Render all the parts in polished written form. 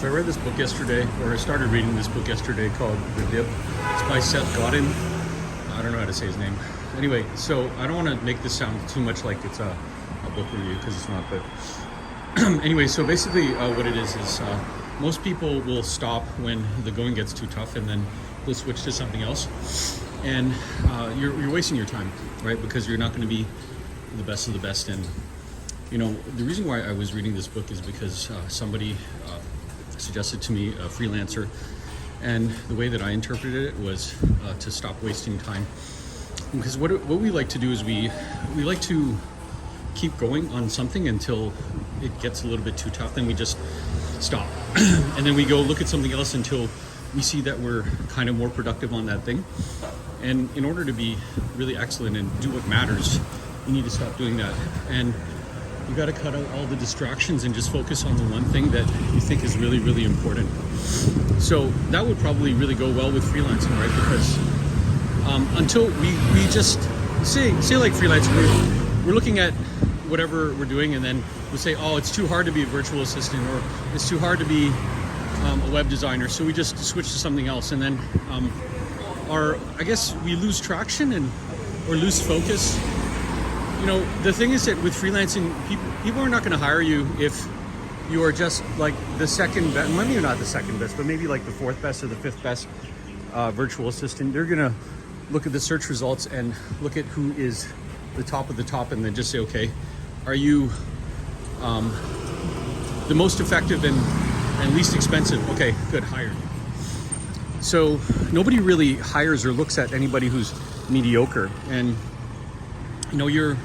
So I read this book yesterday, or I started reading this book yesterday called The Dip. It's by Seth Godin. I don't know how to say his name. Anyway, so I don't want to make this sound too much like it's a book review, because it's not. But anyway, so basically what it is most people will stop when the going gets too tough, and then they'll switch to something else. And you're wasting your time, right? Because you're not going to be the best of the best. And you know, the reason why I was reading this book is because somebody suggested to me, a freelancer, and the way that I interpreted it was to stop wasting time. Because what we like to do is we like to keep going on something until it gets a little bit too tough, then we just stop. And then we go look at something else until we see that we're kind of more productive on that thing. And in order to be really excellent and do what matters, you need to stop doing that. And you got to cut out all the distractions and just focus on the one thing that you think is really, really important. So that would probably really go well with freelancing, right? Because until we just say like freelancing, we're looking at whatever we're doing, and then we say, oh, it's too hard to be a virtual assistant, or it's too hard to be a web designer, so we just switch to something else. And then I guess we lose traction or lose focus. You know, the thing is that with freelancing, people are not going to hire you if you are just like the second best, maybe not the second best, but maybe like the fourth best or the fifth best virtual assistant. They're going to look at the search results and look at who is the top of the top, and then just say, okay, are you the most effective and least expensive? Okay, good, hired. So nobody really hires or looks at anybody who's mediocre. And you know,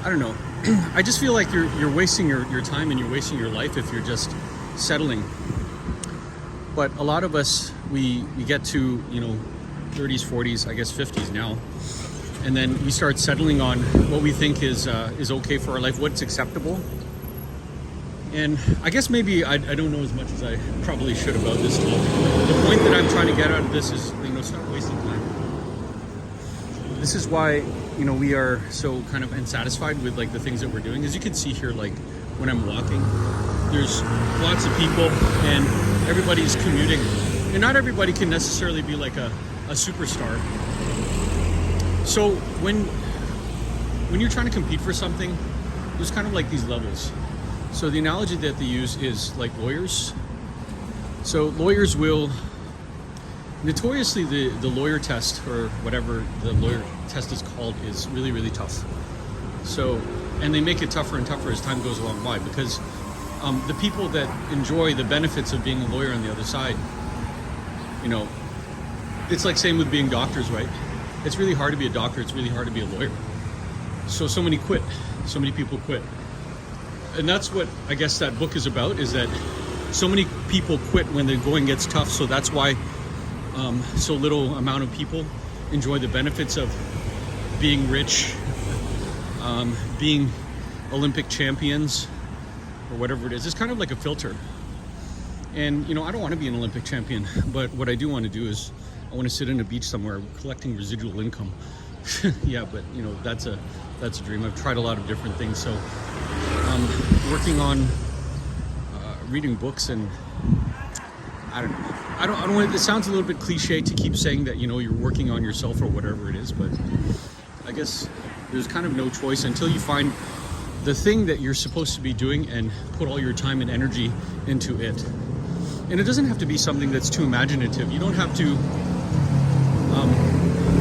I don't know, I just feel like you're wasting your time and you're wasting your life if you're just settling. But a lot of us, we get to, you know, 30s, 40s, I guess 50s now, and then we start settling on what we think is okay for our life, what's acceptable. And I guess maybe I don't know as much as I probably should about this book. The point that I'm trying to get out of this is, you know, stop wasting time. This is why, you know, we are so kind of unsatisfied with like the things that we're doing. As you can see here, like when I'm walking, there's lots of people and everybody's commuting. And not everybody can necessarily be like a superstar. So when you're trying to compete for something, there's kind of like these levels. So the analogy that they use is like lawyers. So lawyers will, notoriously the lawyer test, or whatever the lawyer test is called, is really, really tough. So, and they make it tougher and tougher as time goes along. Why? Because the people that enjoy the benefits of being a lawyer on the other side, you know, it's like same with being doctors, right? It's really hard to be a doctor, it's really hard to be a lawyer. So many quit, so many people quit. And that's what I guess that book is about, is that so many people quit when the going gets tough. So that's why so little amount of people enjoy the benefits of being rich, being Olympic champions, or whatever it is. It's kind of like a filter. And you know, I don't want to be an Olympic champion, but what I do want to do is I want to sit on a beach somewhere collecting residual income. Yeah, but you know, that's a dream. I've tried a lot of different things. So working on reading books, and I don't want, it sounds a little bit cliche to keep saying that, you know, you're working on yourself or whatever it is, but I guess there's kind of no choice until you find the thing that you're supposed to be doing and put all your time and energy into it. And it doesn't have to be something that's too imaginative. You don't have to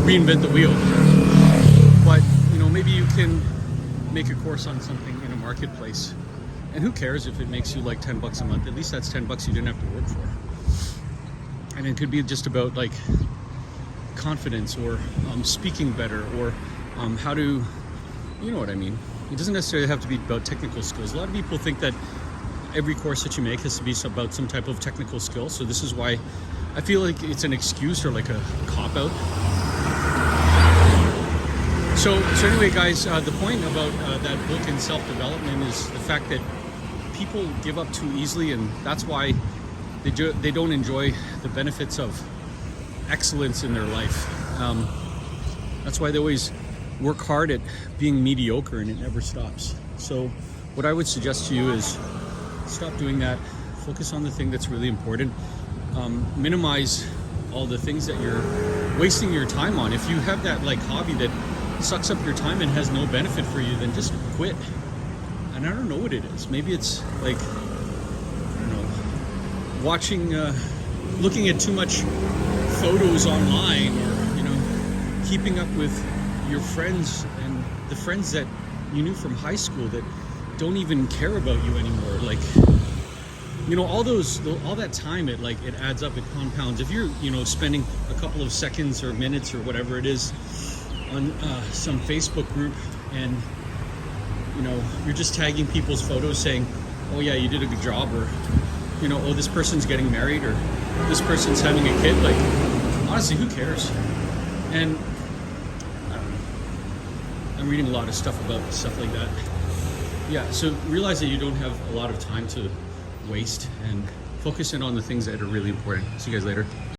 reinvent the wheel, but you know, maybe you can make a course on something in a marketplace, and who cares if it makes you like $10 a month? At least that's $10 you didn't have to work for. And it could be just about like confidence, or speaking better, or how to, you know what I mean. It doesn't necessarily have to be about technical skills. A lot of people think that every course that you make has to be about some type of technical skill. So this is why I feel like it's an excuse, or like a cop-out. So anyway, guys, the point about that book and self-development is the fact that people give up too easily, and that's why they don't enjoy the benefits of excellence in their life. That's why they always work hard at being mediocre, and it never stops. So what I would suggest to you is stop doing that, Focus on the thing that's really important. Minimize all the things that you're wasting your time on. If you have that like hobby that sucks up your time and has no benefit for you, then just quit. And I don't know what it is. Maybe it's like, you know, watching, looking at too much photos online, or, you know, keeping up with your friends and the friends that you knew from high school that don't even care about you anymore. Like, you know, all that time, it adds up, it compounds. If you're, you know, spending a couple of seconds or minutes or whatever it is on some Facebook group, and, you know, you're just tagging people's photos saying, oh yeah, you did a good job, or, you know, oh, this person's getting married, or this person's having a kid, like, honestly, who cares? And I don't know, I'm reading a lot of stuff about stuff like that. Yeah, so realize that you don't have a lot of time to waste, and focus in on the things that are really important. See you guys later.